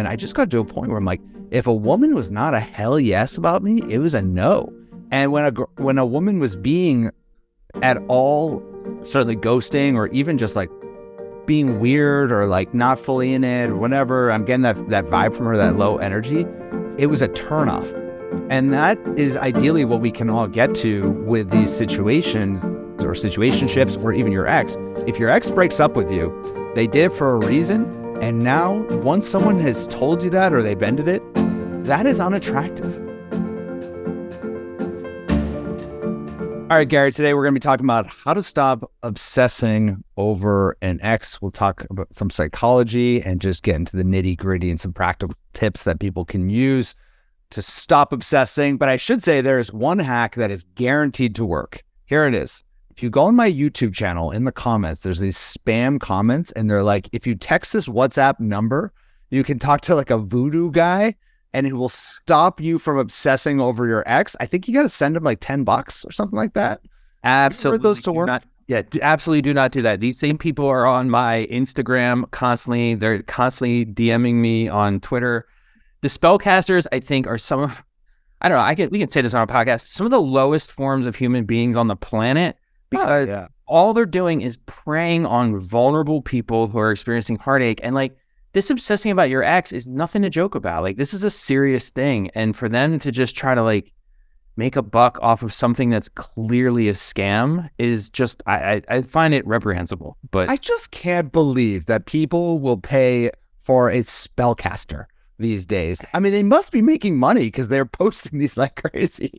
And I just got to a point where I'm like, if a woman was not a hell yes about me, it was a no. And when a woman was being at all, certainly ghosting or even just like being weird or like not fully in it or whatever, I'm getting that vibe from her, that low energy, it was a turnoff. And that is ideally what we can all get to with these situations or situationships or even your ex. If your ex breaks up with you, they did it for a reason. And now once someone has told you that or they've ended it, that is unattractive. All right, Gary, today we're going to be talking about how to stop obsessing over an ex. We'll talk about some psychology and just get into the nitty gritty and some practical tips that people can use to stop obsessing. But I should say there's one hack that is guaranteed to work. Here it is. If you go on my YouTube channel, in the comments, there's these spam comments and they're like, if you text this WhatsApp number, you can talk to like a voodoo guy and it will stop you from obsessing over your ex. I think you got to send him like $10 or something like that. Absolutely. For those to work. Absolutely do not do that. These same people are on my Instagram constantly. They're constantly DMing me on Twitter. The spellcasters, I think, are some of, I don't know, we can say this on a podcast, some of the lowest forms of human beings on the planet, because all they're doing is preying on vulnerable people who are experiencing heartache. And like, this obsessing about your ex is nothing to joke about. Like, this is a serious thing. And for them to just try to like make a buck off of something that's clearly a scam is just, I find it reprehensible. But I just can't believe that people will pay for a spellcaster these days. I mean, they must be making money because they're posting these like crazy.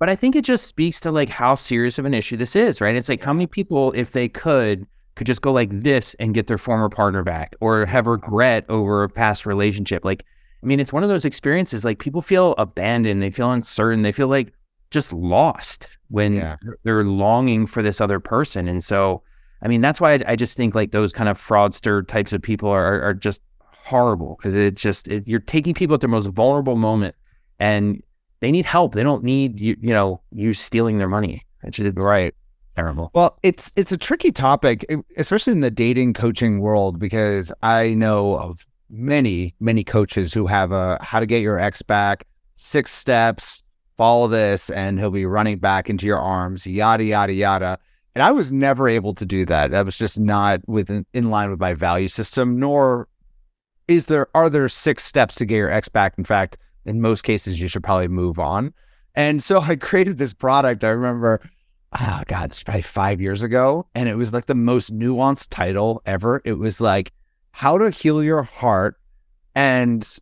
But I think it just speaks to like how serious of an issue this is, right? It's like how many people, if they could just go like this and get their former partner back or have regret over a past relationship. Like, I mean, it's one of those experiences, like people feel abandoned, they feel uncertain, they feel like just lost when they're longing for this other person. And so, I mean, that's why I just think like those kind of fraudster types of people are just horrible, because it's just, you're taking people at their most vulnerable moment and they need help. They don't need you stealing their money. It's right. Terrible. Well, it's a tricky topic, especially in the dating coaching world, because I know of many, many coaches who have a how to get your ex back, 6 steps, follow this, and he'll be running back into your arms, yada, yada, yada. And I was never able to do that. That was just not in line with my value system, nor are there 6 steps to get your ex back. In fact, in most cases, you should probably move on. And so I created this product. I remember, oh God, it's probably 5 years ago. And it was like the most nuanced title ever. It was like, how to heal your heart and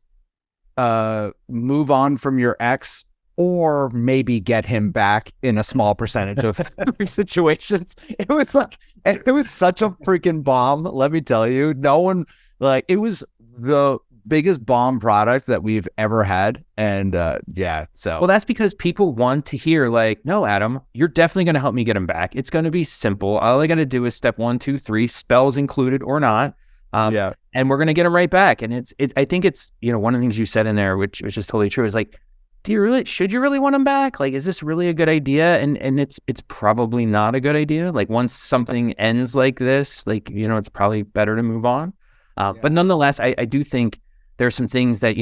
move on from your ex, or maybe get him back in a small percentage of situations. It was such a freaking bomb. Let me tell you, no one, like, it was the biggest bomb product that we've ever had. And well, that's because people want to hear like, no, Adam, you're definitely going to help me get him back. It's going to be simple. All I got to do is step 1, 2, 3, spells included or not. And we're going to get him right back. And I think it's, one of the things you said in there, which is totally true, is like, should you really want him back? Like, is this really a good idea? And it's probably not a good idea. Like, once something ends like this, like, it's probably better to move on. But nonetheless, I do think there are some things that,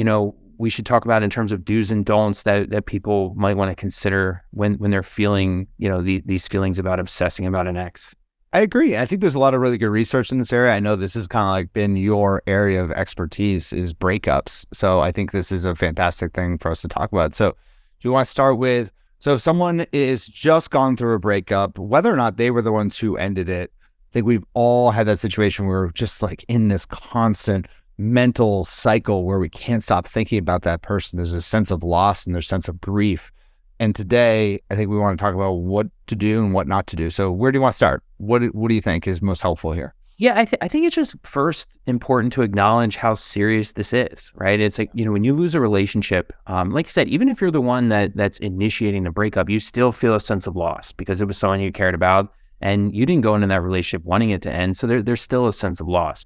we should talk about in terms of do's and don'ts that people might want to consider when they're feeling, these feelings about obsessing about an ex. I agree. I think there's a lot of really good research in this area. I know this has kind of like been your area of expertise, is breakups. So I think this is a fantastic thing for us to talk about. So do you want to start with, so if someone is just gone through a breakup, whether or not they were the ones who ended it, I think we've all had that situation where we're just like in this constant mental cycle where we can't stop thinking about that person. There's a sense of loss and there's a sense of grief. And today, I think we want to talk about what to do and what not to do. So where do you want to start? What do you think is most helpful here? Yeah, I think it's just first important to acknowledge how serious this is, right? It's like, when you lose a relationship, like I said, even if you're the one that's initiating the breakup, you still feel a sense of loss because it was someone you cared about and you didn't go into that relationship wanting it to end. So there's still a sense of loss.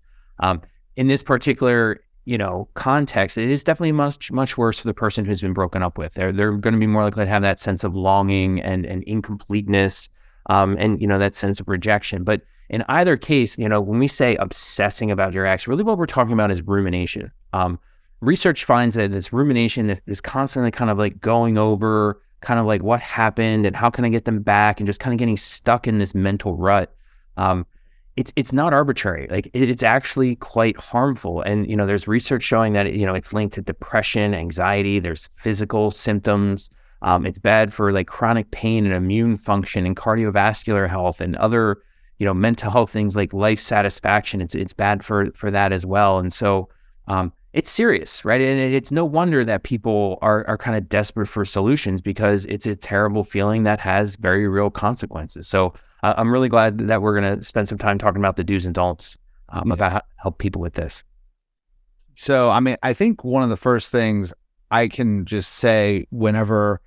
In this particular context, it is definitely much, much worse for the person who's been broken up with. They're going to be more likely to have that sense of longing and incompleteness, and that sense of rejection. But in either case, when we say obsessing about your ex, really what we're talking about is rumination. research finds that this rumination, this constantly kind of like going over kind of like what happened and how can I get them back, and just kind of getting stuck in this mental rut. It's not arbitrary. Like it's actually quite harmful. And, there's research showing that, it's linked to depression, anxiety, there's physical symptoms. It's bad for like chronic pain and immune function and cardiovascular health and other, mental health things like life satisfaction. It's bad for that as well. And so, it's serious, right? And it's no wonder that people are kind of desperate for solutions, because it's a terrible feeling that has very real consequences. So I'm really glad that we're going to spend some time talking about the do's and don'ts about how to help people with this. So, I think one of the first things I can just say, whenever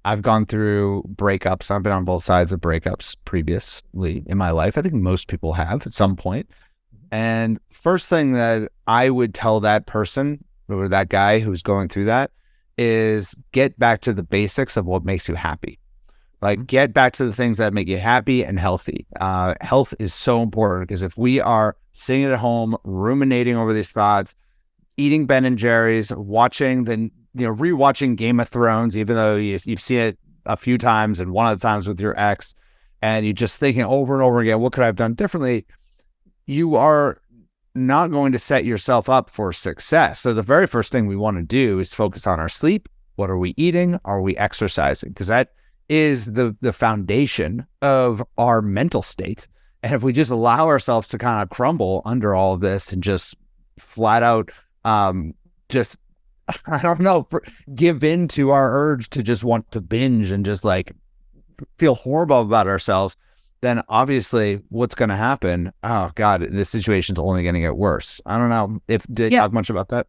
I've gone through breakups, I've been on both sides of breakups previously in my life. I think most people have at some point. And first thing that I would tell that person or that guy who's going through that is get back to the basics of what makes you happy. Like, get back to the things that make you happy and healthy. Health is so important, because if we are sitting at home, ruminating over these thoughts, eating Ben and Jerry's, watching rewatching Game of Thrones, even though you've seen it a few times and one of the times with your ex, and you're just thinking over and over again, what could I have done differently? You are not going to set yourself up for success. So the very first thing we want to do is focus on our sleep. What are we eating? Are we exercising? Because that is the foundation of our mental state. And if we just allow ourselves to kind of crumble under all of this and just flat out just, I don't know, give in to our urge to just want to binge and just like feel horrible about ourselves, then obviously what's going to happen? Oh God, this situation's only going to get worse. I don't know if did you talk much about that.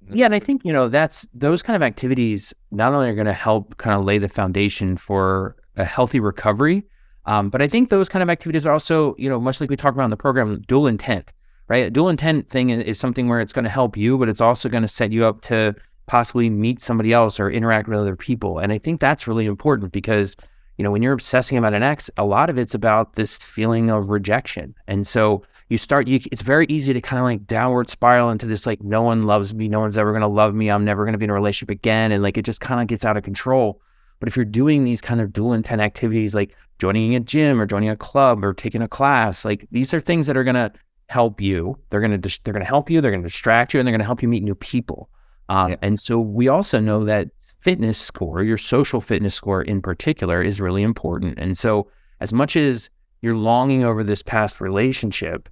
Yeah, and I think, that's those kind of activities not only are going to help kind of lay the foundation for a healthy recovery, but I think those kind of activities are also, much like we talked about in the program, dual intent, right? A dual intent thing is something where it's going to help you, but it's also going to set you up to possibly meet somebody else or interact with other people. And I think that's really important, because, when you're obsessing about an ex, a lot of it's about this feeling of rejection. And so it's very easy to kind of like downward spiral into this, like, no one loves me, no one's ever going to love me, I'm never going to be in a relationship again. And like, it just kind of gets out of control. But if you're doing these kind of dual intent activities, like joining a gym or joining a club or taking a class, like these are things that are going to help you. They're going to help you, they're going to distract you, and they're going to help you meet new people. And so we also know that fitness score, your social fitness score in particular, is really important. And so as much as you're longing over this past relationship,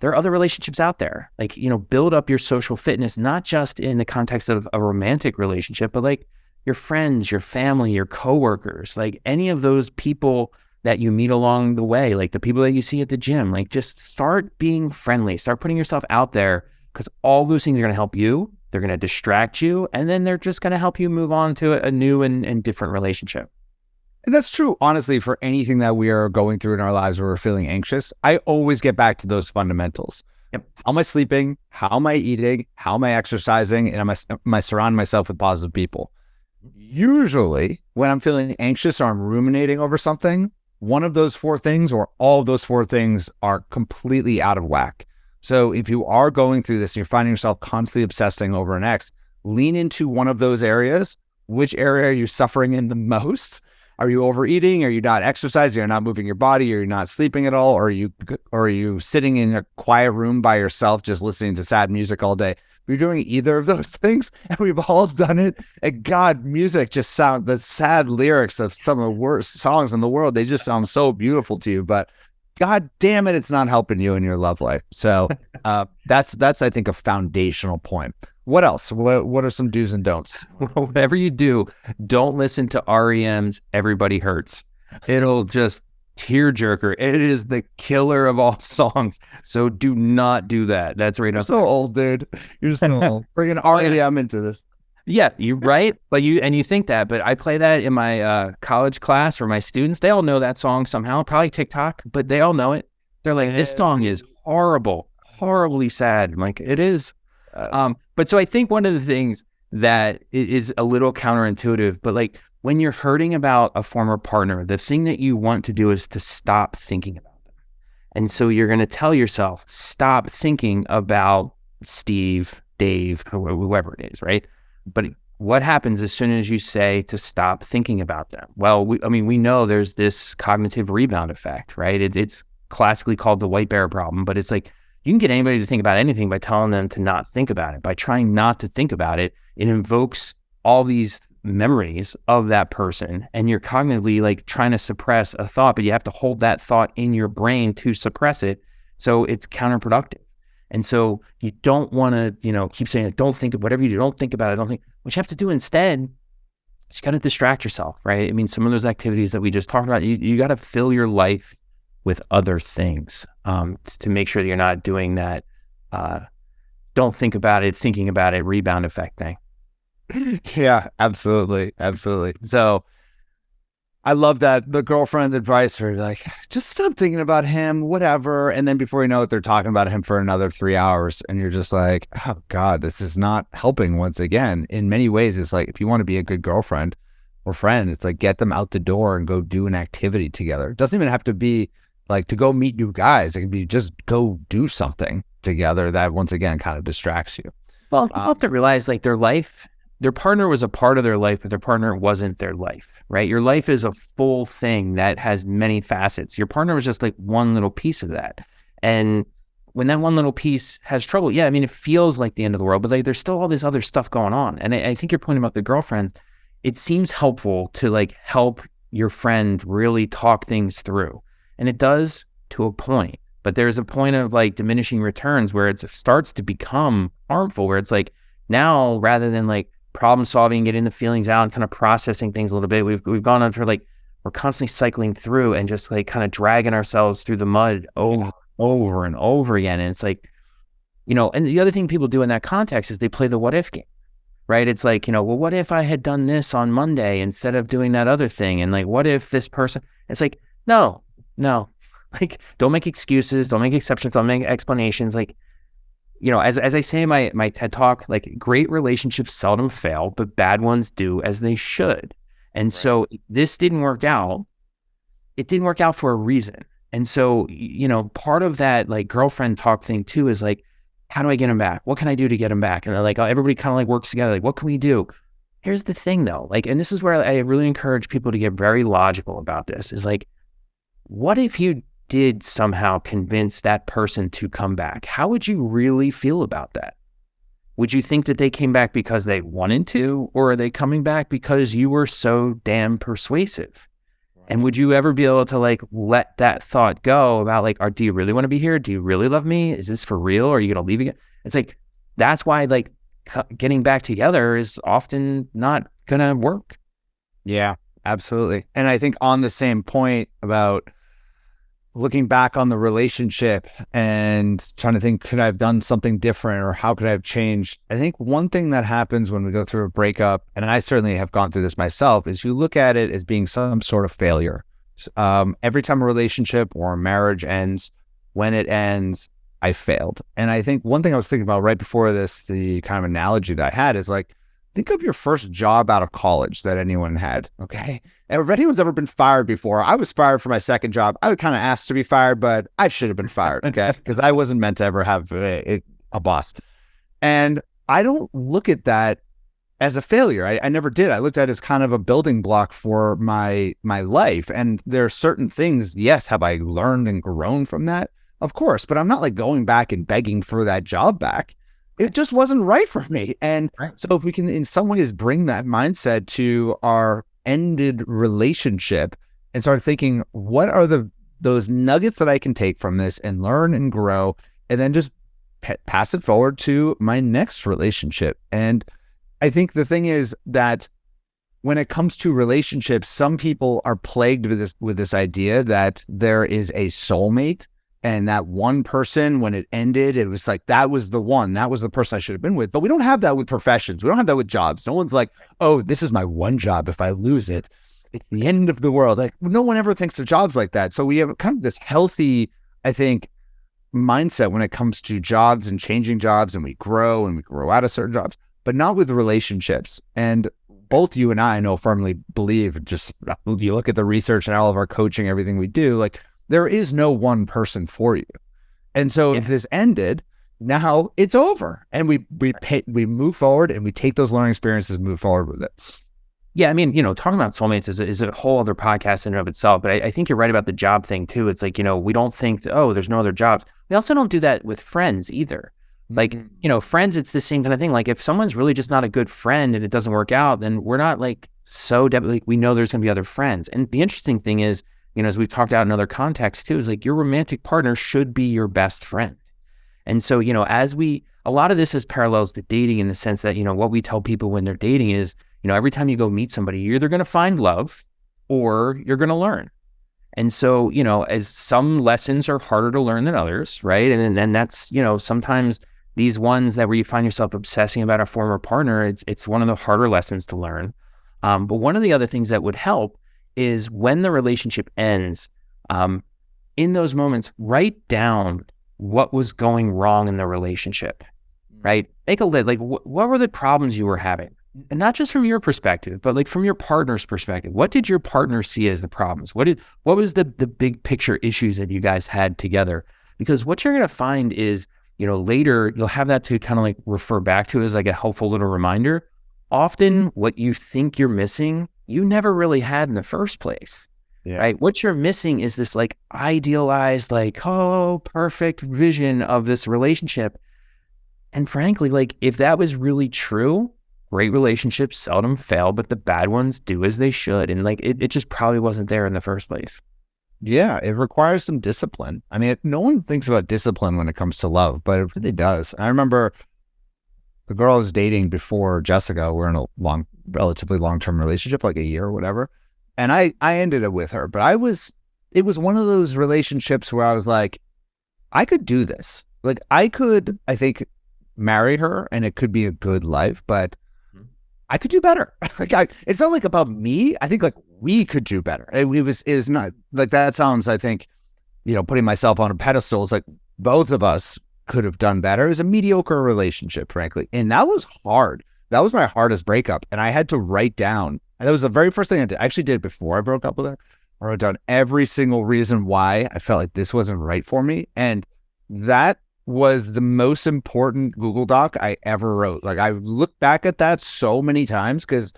there are other relationships out there. Like, build up your social fitness, not just in the context of a romantic relationship, but like your friends, your family, your coworkers, like any of those people that you meet along the way, like the people that you see at the gym. Like, just start being friendly, start putting yourself out there, because all those things are going to help you. They're going to distract you, and then they're just going to help you move on to a new and different relationship. And that's true, honestly, for anything that we are going through in our lives where we're feeling anxious. I always get back to those fundamentals. Yep. How am I sleeping? How am I eating? How am I exercising? And am I surrounding myself with positive people? Usually, when I'm feeling anxious or I'm ruminating over something, one of those four things or all of those four things are completely out of whack. So if you are going through this and you're finding yourself constantly obsessing over an ex, lean into one of those areas. Which area are you suffering in the most? Are you overeating? Are you not exercising? Are you not moving your body? Are you not sleeping at all? Or are you sitting in a quiet room by yourself just listening to sad music all day? If you're doing either of those things, and we've all done it, and God, music just sound, the sad lyrics of some of the worst songs in the world, they just sound so beautiful to you, but God damn it, it's not helping you in your love life. So that's I think a foundational point. What else? What are some do's and don'ts? Whatever you do, don't listen to REM's "Everybody Hurts." It'll just tearjerker. It is the killer of all songs. So do not do that. That's right. You're so old, dude. You're so old. Bringing REM into this. Yeah, you're right. But you think that, but I play that in my college class for my students. They all know that song somehow, probably TikTok, but they all know it. They're like, this song is horrible, horribly sad. I'm like, it is. But so I think one of the things that is a little counterintuitive, but like when you're hurting about a former partner, the thing that you want to do is to stop thinking about them. And so you're going to tell yourself, stop thinking about Steve Dave, whoever it is, right? But what happens as soon as you say to stop thinking about them? Well, we know there's this cognitive rebound effect, right? It's classically called the white bear problem, but it's like you can get anybody to think about anything by telling them to not think about it. By trying not to think about it, it invokes all these memories of that person, and you're cognitively like trying to suppress a thought, but you have to hold that thought in your brain to suppress it. So it's counterproductive. And so you don't want to, keep saying, like, don't think of whatever you do, don't think about it, don't think. What you have to do instead is you got to distract yourself, right? I mean, some of those activities that we just talked about, you got to fill your life with other things to make sure that you're not doing that don't think about it, thinking about it, rebound effect thing. Yeah, absolutely. So I love that the girlfriend advice for like, just stop thinking about him, whatever. And then before you know it, they're talking about him for another 3 hours. And you're just like, oh God, this is not helping once again. In many ways, it's like, if you want to be a good girlfriend or friend, it's like, get them out the door and go do an activity together. It doesn't even have to be like to go meet new guys. It can be just go do something together that once again kind of distracts you. Well, you have to realize like their partner was a part of their life, but their partner wasn't their life, right? Your life is a full thing that has many facets. Your partner was just like one little piece of that. And when that one little piece has trouble, yeah, I mean, it feels like the end of the world, but like there's still all this other stuff going on. And I think your point about the girlfriend, it seems helpful to like help your friend really talk things through. And it does to a point, but there's a point of like diminishing returns where it starts to become harmful, where it's like now rather than like problem solving, getting the feelings out and kind of processing things a little bit, we've gone on for like, we're constantly cycling through and just like kind of dragging ourselves through the mud over and over again. And it's like, and the other thing people do in that context is they play the what if game, right? It's like, well, what if I had done this on Monday instead of doing that other thing? And like, what if this person, it's like, no, like, don't make excuses, don't make exceptions, don't make explanations. Like, as I say in my TED talk, like great relationships seldom fail, but bad ones do as they should. And so this didn't work out. It didn't work out for a reason. And so, part of that like girlfriend talk thing too is like, how do I get him back? What can I do to get him back? And like everybody kind of like works together. Like, what can we do? Here's the thing though, like, and this is where I really encourage people to get very logical about this is like, what if you did somehow convince that person to come back? How would you really feel about that? Would you think that they came back because they wanted to, or are they coming back because you were so damn persuasive? And would you ever be able to like let that thought go about like, do you really want to be here? Do you really love me? Is this for real? Or are you going to leave again? It's like, that's why like getting back together is often not going to work. Yeah, absolutely. And I think on the same point about looking back on the relationship and trying to think, could I have done something different or how could I have changed? I think one thing that happens when we go through a breakup, and I certainly have gone through this myself, is you look at it as being some sort of failure. Every time a relationship or a marriage ends, when it ends, I failed. And I think one thing I was thinking about right before this, the kind of analogy that I had is like, think of your first job out of college that anyone had, okay? And if anyone's ever been fired before, I was fired for my second job. I was kind of asked to be fired, but I should have been fired, okay? Because I wasn't meant to ever have a boss. And I don't look at that as a failure. I never did. I looked at it as kind of a building block for my life. And there are certain things, yes, have I learned and grown from that? Of course, but I'm not like going back and begging for that job back. It just wasn't right for me. And so if we can in some ways bring that mindset to our ended relationship and start thinking, what are those nuggets that I can take from this and learn and grow, and then just pass it forward to my next relationship. And I think the thing is that when it comes to relationships, some people are plagued with this idea that there is a soulmate. And that one person, when it ended, it was like, that was the one, that was the person I should have been with. But we don't have that with professions. We don't have that with jobs. No one's like, oh, this is my one job. If I lose it, it's the end of the world. Like, no one ever thinks of jobs like that. So we have kind of this healthy, I think, mindset when it comes to jobs and changing jobs, and we grow out of certain jobs, but not with relationships. And both you and I know firmly believe, just you look at the research and all of our coaching, everything we do, like, there is no one person for you. And so if this ended, now it's over. And we move forward and we take those learning experiences and move forward with it. Yeah, I mean, talking about soulmates is a whole other podcast in and of itself, but I think you're right about the job thing too. It's like, we don't think, there's no other jobs. We also don't do that with friends either. Like, friends, it's the same kind of thing. Like if someone's really just not a good friend and it doesn't work out, then we're not like we know there's going to be other friends. And the interesting thing is, as we've talked out in other contexts too, is like your romantic partner should be your best friend. And so, a lot of this is parallels to dating in the sense that, what we tell people when they're dating is, every time you go meet somebody, you're either going to find love or you're going to learn. And so, as some lessons are harder to learn than others, right? And then that's, sometimes these ones that where you find yourself obsessing about a former partner, it's one of the harder lessons to learn. But one of the other things that would help is when the relationship ends, in those moments, write down what was going wrong in the relationship, right? Make a list, like what were the problems you were having? And not just from your perspective, but like from your partner's perspective. What did your partner see as the problems? What was the big picture issues that you guys had together? Because what you're going to find is, later you'll have that to kind of like refer back to as like a helpful little reminder. Often what you think you're missing, you never really had in the first place, right? What you're missing is this like idealized, like, perfect vision of this relationship. And frankly, like if that was really true, great relationships seldom fail, but the bad ones do as they should. And like, it just probably wasn't there in the first place. Yeah, it requires some discipline. I mean, no one thinks about discipline when it comes to love, but it really does. I remember the girl I was dating before Jessica, we're in a relatively long-term relationship, like a year or whatever. And I ended it with her, but it was one of those relationships where I was like, I could do this. Like I think, marry her and it could be a good life, but I could do better. It's not like about me. I think like we could do better. It is not like that sounds, I think, putting myself on a pedestal is like both of us could have done better. It was a mediocre relationship, frankly. And that was hard. That was my hardest breakup. And I had to write down, and that was the very first thing I did. I actually did it before I broke up with her. I wrote down every single reason why I felt like this wasn't right for me. And that was the most important Google Doc I ever wrote. Like I look back at that so many times because,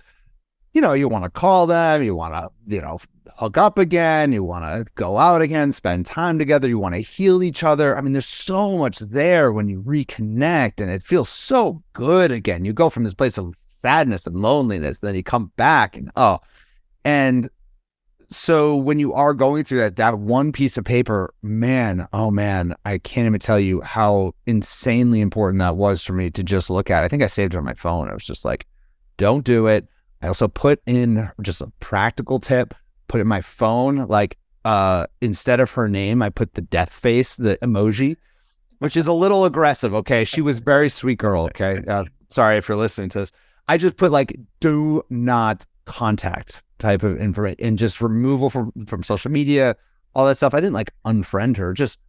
you want to call them, you want to, hook up again, you want to go out again, spend time together, you want to heal each other. I mean, there's so much there when you reconnect and it feels so good again. You go from this place of sadness and loneliness, then you come back and so when you are going through that one piece of paper, oh man, I can't even tell you how insanely important that was for me to just look at. I think I saved it on my phone. I was just like, don't do it. I also put in just a practical tip, put in my phone, like instead of her name, I put the death face, the emoji, which is a little aggressive. Okay. She was a very sweet girl. Okay. Sorry if you're listening to this. I just put like, do not contact type of information and just removal from social media, all that stuff. I didn't like unfriend her. Just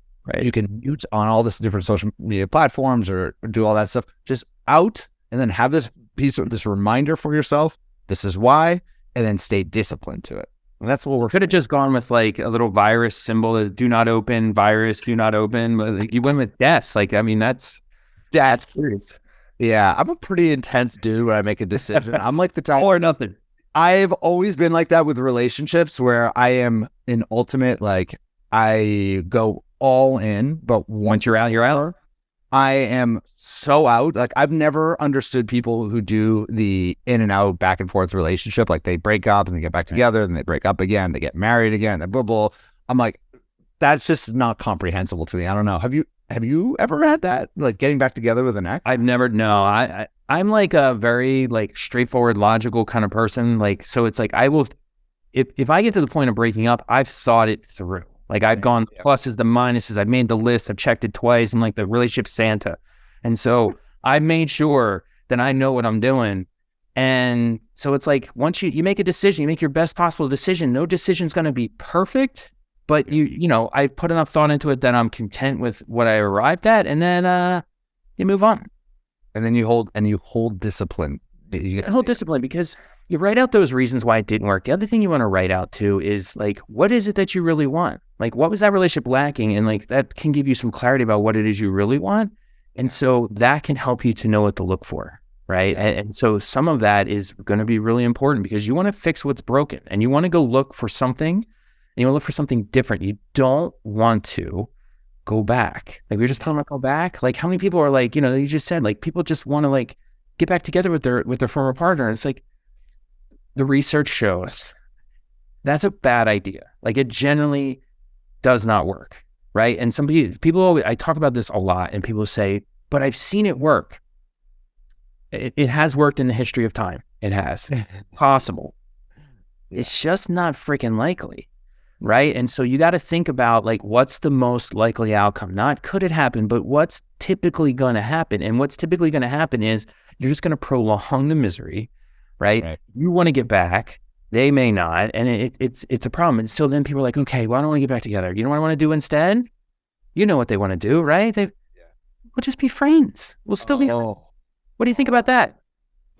you can mute on all this different social media platforms or do all that stuff. Just out and then have this this reminder for yourself. This is why, and then stay disciplined to it. And that's what could have just gone with like a little virus symbol, do not open, virus, do not open. But like you went with death. Like, I mean, that's serious. Yeah. I'm a pretty intense dude when I make a decision. I'm like the type or nothing. I've always been like that with relationships where I am an ultimate, like I go all in, but once you're out, you're out. I am so out. Like I've never understood people who do the in and out, back and forth relationship. Like they break up and they get back together and they break up again, they get married again, blah, blah. I'm like, that's just not comprehensible to me. I don't know. Have you ever had that? Like getting back together with an ex? I've never, no. I'm like a very like straightforward, logical kind of person. Like, so it's like, I will, if I get to the point of breaking up, I've thought it through. Like I've gone the pluses, the minuses, I've made the list, I've checked it twice. I'm like the relationship Santa. And so I made sure that I know what I'm doing. And so it's like, once you make a decision, you make your best possible decision. No decision's going to be perfect, but I put enough thought into it that I'm content with what I arrived at. And then you move on. And then you hold discipline. You hold discipline because you write out those reasons why it didn't work. The other thing you want to write out too is like, what is it that you really want? Like, what was that relationship lacking? And like, that can give you some clarity about what it is you really want. And so that can help you to know what to look for, right? And so some of that is going to be really important because you want to fix what's broken and you want to go look for something and you want to look for something different. You don't want to go back. Like we were just talking about go back. Like how many people are like, you just said like people just want to like get back together with their former partner. And it's like the research shows that's a bad idea. Like it generally does not work, right? And some people always, I talk about this a lot and people say, but I've seen it work. It has worked in the history of time. It has. Possible. It's just not freaking likely, right? And so you got to think about like, what's the most likely outcome? Not could it happen, but what's typically going to happen? And what's typically going to happen is you're just going to prolong the misery, right? You want to get back. They may not. And it's a problem. And so then people are like, okay, well, I don't want to get back together. You know what I want to do instead? You know what they want to do, right? We'll just be friends. We'll still be friends. What do you think about that?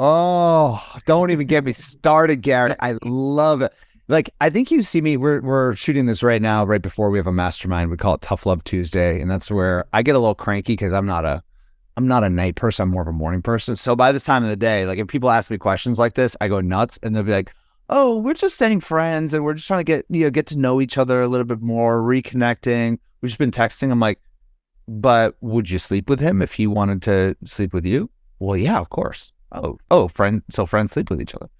Oh, don't even get me started, Garrett. I love it. Like, I think you see me, we're shooting this right now, right before we have a mastermind. We call it Tough Love Tuesday. And that's where I get a little cranky because I'm not a night person. I'm more of a morning person. So by this time of the day, like if people ask me questions like this, I go nuts and they'll be like, oh, we're just staying friends and we're just trying to get to know each other a little bit more, reconnecting. We've just been texting. I'm like, but would you sleep with him if he wanted to sleep with you? Well, yeah, of course. Oh, friends sleep with each other.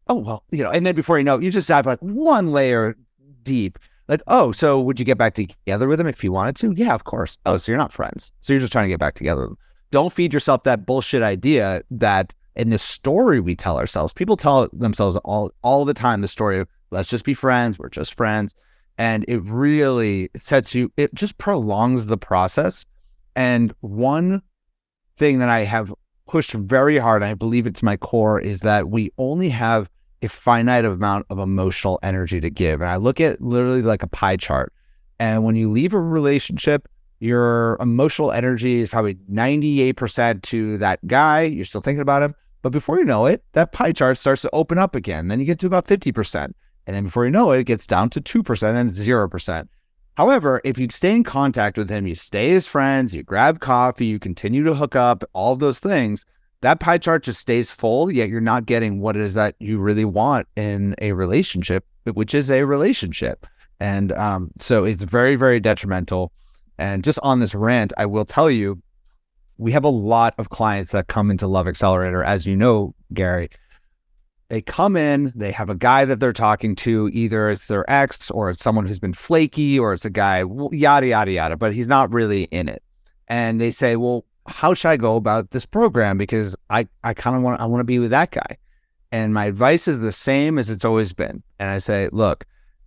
Oh, well, and then before you know it, you just dive like one layer deep. Like, oh, so would you get back together with him if you wanted to? Yeah, of course. Oh, so you're not friends. So you're just trying to get back together with him. Don't feed yourself that bullshit idea that in the story we tell ourselves, people tell themselves all the time the story of let's just be friends. We're just friends. And it really it just prolongs the process. And one thing that I have pushed very hard, and I believe it to my core, is that we only have a finite amount of emotional energy to give. And I look at literally like a pie chart. And when you leave a relationship, your emotional energy is probably 98% to that guy. You're still thinking about him. But before you know it, that pie chart starts to open up again. Then you get to about 50%. And then before you know it, it gets down to 2% and 0%. However, if you stay in contact with him, you stay as friends, you grab coffee, you continue to hook up, all of those things, that pie chart just stays full, yet you're not getting what it is that you really want in a relationship, which is a relationship. And so it's very, very detrimental. And just on this rant, I will tell you, we have a lot of clients that come into Love Accelerator, as you know, Gary. They come in, they have a guy that they're talking to, either it's their ex or it's someone who's been flaky or it's a guy, yada, yada, yada, but he's not really in it. And they say, well, how should I go about this program? Because I kind of want to be with that guy. And my advice is the same as it's always been. And I say, look,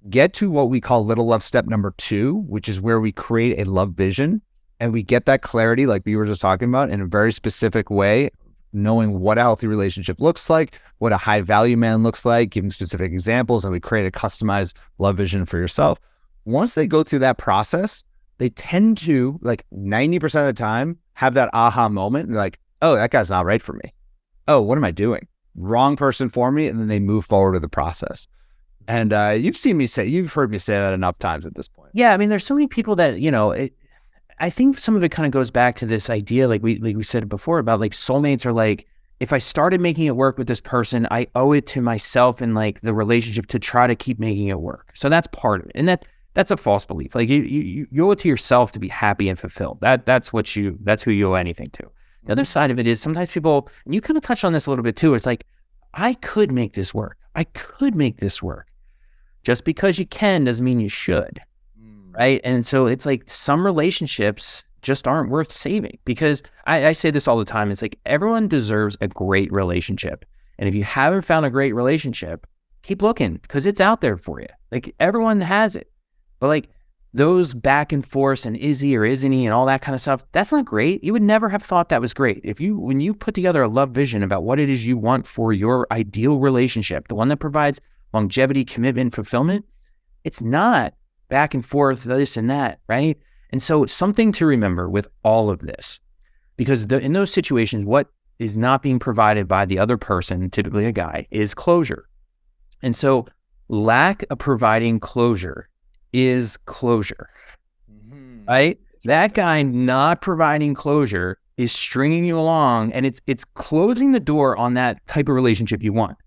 get to what we call little love step number 2, which is where we create a love vision and we get that clarity like we were just talking about in a very specific way, knowing what a healthy relationship looks like, what a high value man looks like, giving specific examples, and we create a customized love vision for yourself. Once they go through that process, they tend to, like 90% of the time, have that aha moment and like, oh, that guy's not right for me. Oh, what am I doing? Wrong person for me. And then they move forward with the process. And you've heard me say that enough times at this point. Yeah. I mean, there's so many people that, I think some of it kind of goes back to this idea, like we said before, about like soulmates are like, if I started making it work with this person, I owe it to myself and like the relationship to try to keep making it work. So that's part of it. And that's a false belief. Like you owe it to yourself to be happy and fulfilled. That's who you owe anything to. The other side of it is sometimes people, and you kind of touched on this a little bit too. It's like, I could make this work. I could make this work. Just because you can doesn't mean you should. Right. And so it's like some relationships just aren't worth saving, because I say this all the time. It's like everyone deserves a great relationship. And if you haven't found a great relationship, keep looking, because it's out there for you. Like everyone has it. But like those back and forth and is he or isn't he and all that kind of stuff, that's not great. You would never have thought that was great. When you put together a love vision about what it is you want for your ideal relationship, the one that provides longevity, commitment, fulfillment, it's not back and forth, this and that, right? And so something to remember with all of this, because in those situations, what is not being provided by the other person, typically a guy, is closure. And so lack of providing closure is closure, right? That guy not providing closure is stringing you along, and it's closing the door on that type of relationship you want.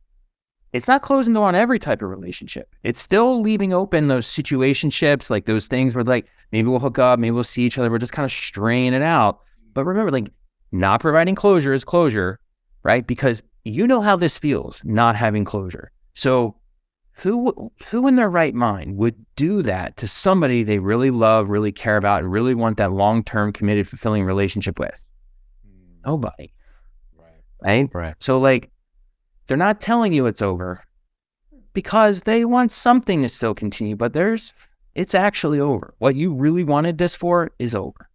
It's not closing the door on every type of relationship. It's still leaving open those situationships, like those things where like, maybe we'll hook up, maybe we'll see each other. We're just kind of straying it out. But remember, like, not providing closure is closure, right? Because you know how this feels, not having closure. So who in their right mind would do that to somebody they really love, really care about, and really want that long-term committed, fulfilling relationship with? Nobody. Right? So like, they're not telling you it's over because they want something to still continue, but it's actually over. What you really wanted this for is over.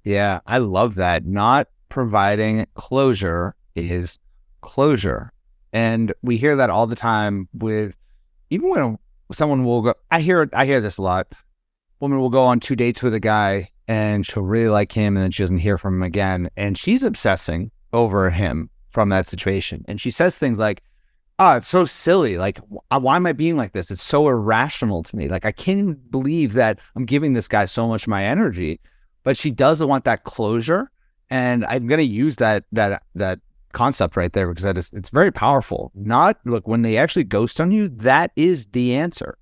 Yeah, I love that. Not providing closure is closure. And we hear that all the time with, even when someone will go, I hear this a lot. Woman will go on 2 dates with a guy and she'll really like him and then she doesn't hear from him again. And she's obsessing over him from that situation. And she says things like, oh, it's so silly. Like, why am I being like this? It's so irrational to me. Like, I can't believe that I'm giving this guy so much of my energy. But she doesn't want that closure. And I'm going to use that concept right there because it's very powerful. Look, when they actually ghost on you, that is the answer.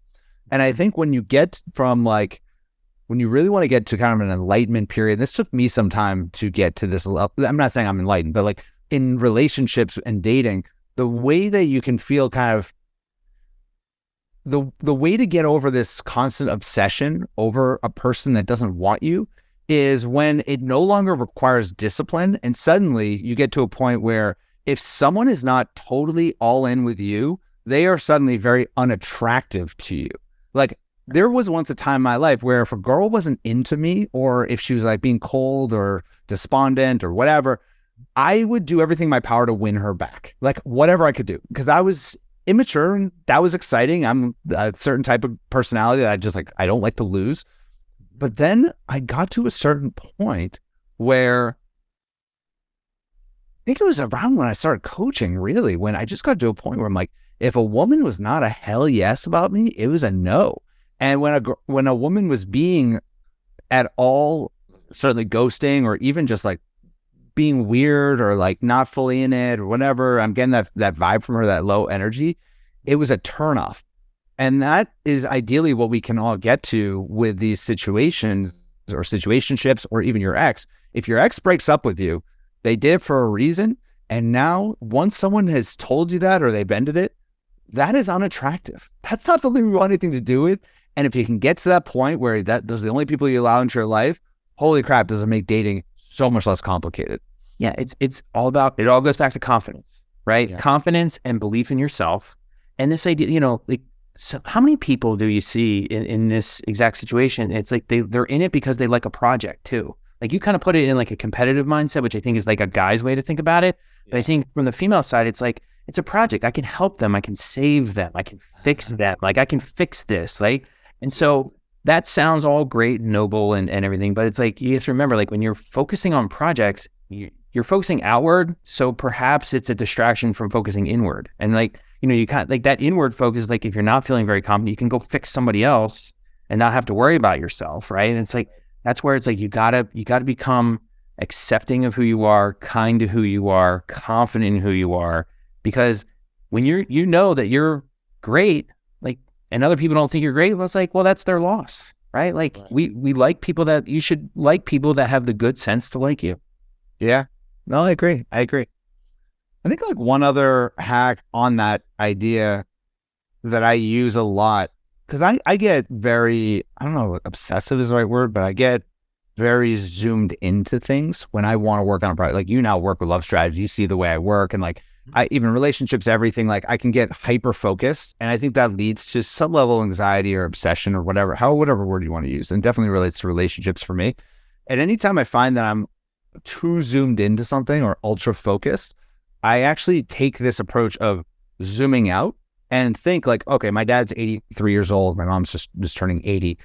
And I think when you get from like, when you really want to get to kind of an enlightenment period, this took me some time to get to this level. I'm not saying I'm enlightened, but like in relationships and dating, the way that you can feel kind of the way to get over this constant obsession over a person that doesn't want you is when it no longer requires discipline. And suddenly you get to a point where if someone is not totally all in with you, they are suddenly very unattractive to you. Like, there was once a time in my life where if a girl wasn't into me, or if she was like being cold or despondent or whatever, I would do everything in my power to win her back. Like, whatever I could do, because I was immature and that was exciting. I'm a certain type of personality that I don't like to lose. But then I got to a certain point where I think it was around when I started coaching, really, when I just got to a point where I'm like, if a woman was not a hell yes about me, it was a no. And when a woman was being at all, certainly ghosting or even just like being weird or like not fully in it or whatever, I'm getting that vibe from her, that low energy, it was a turnoff. And that is ideally what we can all get to with these situations or situationships or even your ex. If your ex breaks up with you, they did it for a reason. And now once someone has told you that or they've ended it, that is unattractive. That's not something we want anything to do with. And if you can get to that point where those are the only people you allow into your life, holy crap, does it make dating so much less complicated. Yeah, it's all about, it all goes back to confidence, right? Yeah. Confidence and belief in yourself. And this idea, like, so how many people do you see in this exact situation? It's like they're in it because they like a project too. Like, you kind of put it in like a competitive mindset, which I think is like a guy's way to think about it. Yeah. But I think from the female side, it's like, it's a project. I can help them. I can save them. I can fix them. Like, I can fix this. Like, and so that sounds all great and noble and everything, but it's like, you have to remember, like, when you're focusing on projects, you're focusing outward. So perhaps it's a distraction from focusing inward. And like, you can't, like, that inward focus, like, if you're not feeling very confident, you can go fix somebody else and not have to worry about yourself. Right. And it's like, that's where it's like, you gotta become accepting of who you are, kind to who you are, confident in who you are, because when you know that you're great, like, and other people don't think you're great, well, it's like, well, that's their loss. Right. Like, right. We like people that, you should like people that have the good sense to like you. Yeah. No, I agree. I think like one other hack on that idea that I use a lot, because I get very, I don't know, obsessive is the right word, but I get very zoomed into things when I want to work on a project. Like, you now work with love strategy, you see the way I work, and like, even relationships, everything, like, I can get hyper focused. And I think that leads to some level of anxiety or obsession or whatever word you want to use. And definitely relates to relationships for me. And anytime I find that I'm too zoomed into something or ultra focused, I actually take this approach of zooming out and think like, okay, my dad's 83 years old. My mom's just turning 80.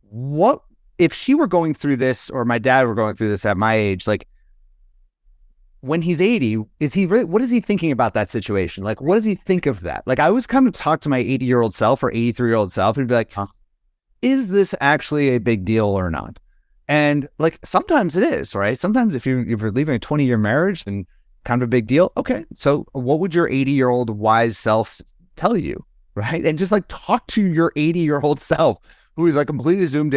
What if she were going through this, or my dad were going through this at my age? Like, when he's 80, what is he thinking about that situation? Like, what does he think of that? Like, I always kind of talk to my 80-year-old self or 83-year-old self and be like, is this actually a big deal or not? And like, sometimes it is, right? Sometimes if you're leaving a 20-year marriage and it's kind of a big deal. Okay. So what would your 80-year-old wise self tell you? Right. And just like talk to your 80-year-old self who is like completely zoomed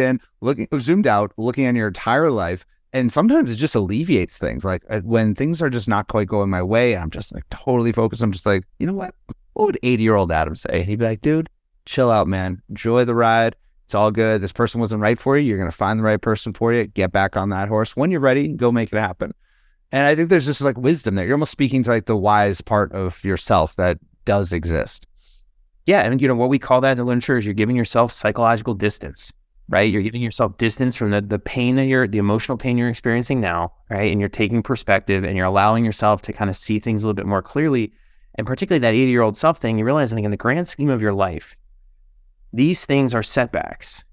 out, looking at your entire life. And sometimes it just alleviates things. Like when things are just not quite going my way and I'm just like totally focused, I'm just like, you know what would 80-year-old Adam say? And he'd be like, dude, chill out, man. Enjoy the ride. It's all good. This person wasn't right for you. You're going to find the right person for you. Get back on that horse. When you're ready, go make it happen. And I think there's just like wisdom there. You're almost speaking to like the wise part of yourself that does exist. Yeah. And what we call that in the literature is you're giving yourself psychological distance, right? You're giving yourself distance from the pain the emotional pain you're experiencing now, right? And you're taking perspective and you're allowing yourself to kind of see things a little bit more clearly. And particularly that 80-year-old self thing, you realize, I think in the grand scheme of your life, these things are setbacks,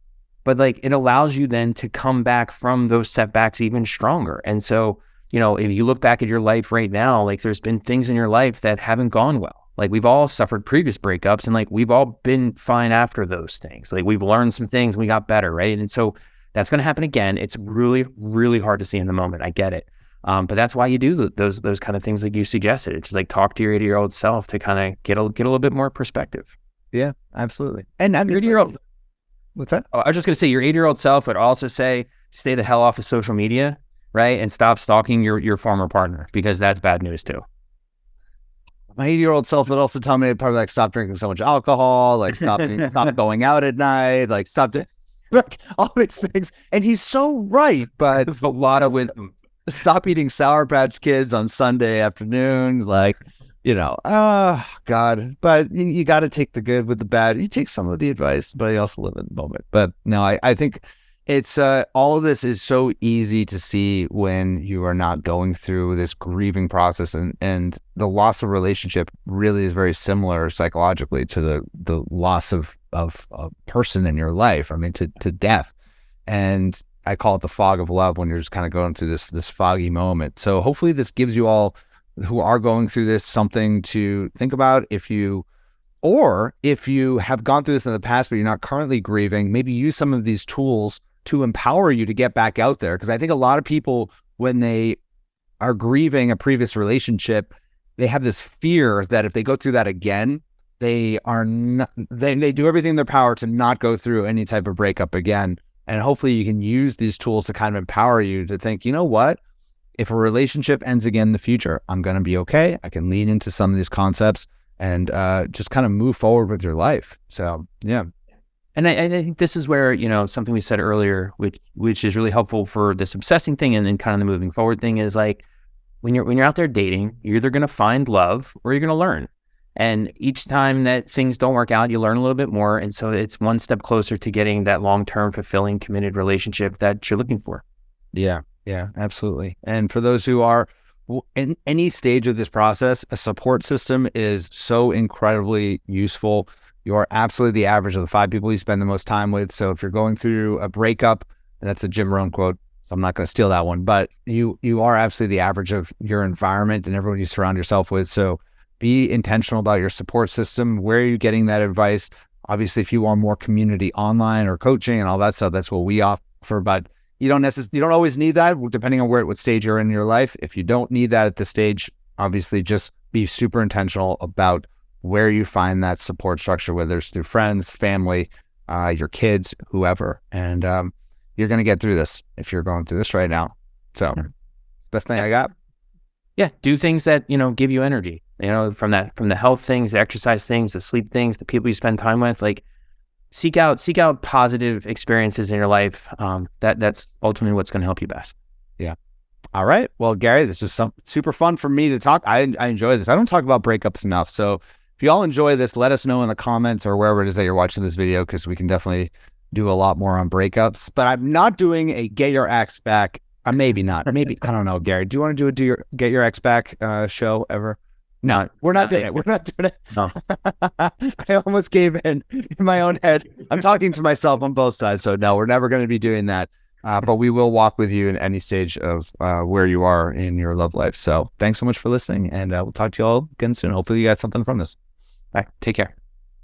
but like it allows you then to come back from those setbacks even stronger. And so, if you look back at your life right now, like there's been things in your life that haven't gone well. Like we've all suffered previous breakups and like we've all been fine after those things. Like we've learned some things, we got better, right? And so that's going to happen again. It's really, really hard to see in the moment. I get it. But that's why you do those kind of things like you suggested. It's like talk to your 80-year-old self to kind of get a little bit more perspective. Yeah, absolutely. And your 80-year-old. What's that? I was just going to say your 80-year-old self would also say, stay the hell off of social media, right? And stop stalking your former partner, because that's bad news too. My 80-year-old self would also tell me to probably like stop drinking so much alcohol, like stop going out at night, like stop like all these things. And he's so right, but a lot of wisdom. Stop eating Sour Patch Kids on Sunday afternoons, like, oh God. But you got to take the good with the bad. You take some of the advice, but you also live in the moment. But no, I think it's all of this is so easy to see when you are not going through this grieving process, and the loss of relationship really is very similar psychologically to the loss of a person in your life. I mean, to death. And I call it the fog of love when you're just kind of going through this foggy moment. So hopefully this gives you all who are going through this something to think about. If you have gone through this in the past, but you're not currently grieving, maybe use some of these tools to empower you to get back out there. Because I think a lot of people, when they are grieving a previous relationship, they have this fear that if they go through that again, they do everything in their power to not go through any type of breakup again. And hopefully you can use these tools to kind of empower you to think, you know what? If a relationship ends again in the future, I'm going to be okay. I can lean into some of these concepts and just kind of move forward with your life. So, yeah. And I think this is where, something we said earlier, which is really helpful for this obsessing thing and then kind of the moving forward thing is like, when you're out there dating, you're either going to find love or you're going to learn. And each time that things don't work out, you learn a little bit more. And so it's one step closer to getting that long-term, fulfilling, committed relationship that you're looking for. Yeah, absolutely. And for those who are in any stage of this process, a support system is so incredibly useful. You are absolutely the average of the 5 people you spend the most time with. So if you're going through a breakup, and that's a Jim Rohn quote, so I'm not going to steal that one, but you are absolutely the average of your environment and everyone you surround yourself with. So be intentional about your support system. Where are you getting that advice? Obviously, if you want more community online or coaching and all that stuff, that's what we offer. But you don't always need that, depending on what stage you're in your life. If you don't need that at this stage, obviously just be super intentional about where you find that support structure, whether it's through friends, family, your kids, whoever. And you're going to get through this if you're going through this right now. So best thing I got. Yeah. Do things that, give you energy, from the health things, the exercise things, the sleep things, the people you spend time with, like seek out positive experiences in your life. That's ultimately what's going to help you best. Yeah. All right. Well, Gary, this is super fun for me to talk. I enjoy this. I don't talk about breakups enough. So if you all enjoy this, let us know in the comments or wherever it is that you're watching this video, because we can definitely do a lot more on breakups. But I'm not doing a get your ex back. Maybe not. Maybe, I don't know, Gary. Do you want to do your get your ex back show ever? No, we're not doing it. We're not doing it. No. I almost gave in my own head. I'm talking to myself on both sides. So no, we're never going to be doing that. But we will walk with you in any stage of where you are in your love life. So thanks so much for listening. And we'll talk to you all again soon. Hopefully you got something from this. Bye. Take care.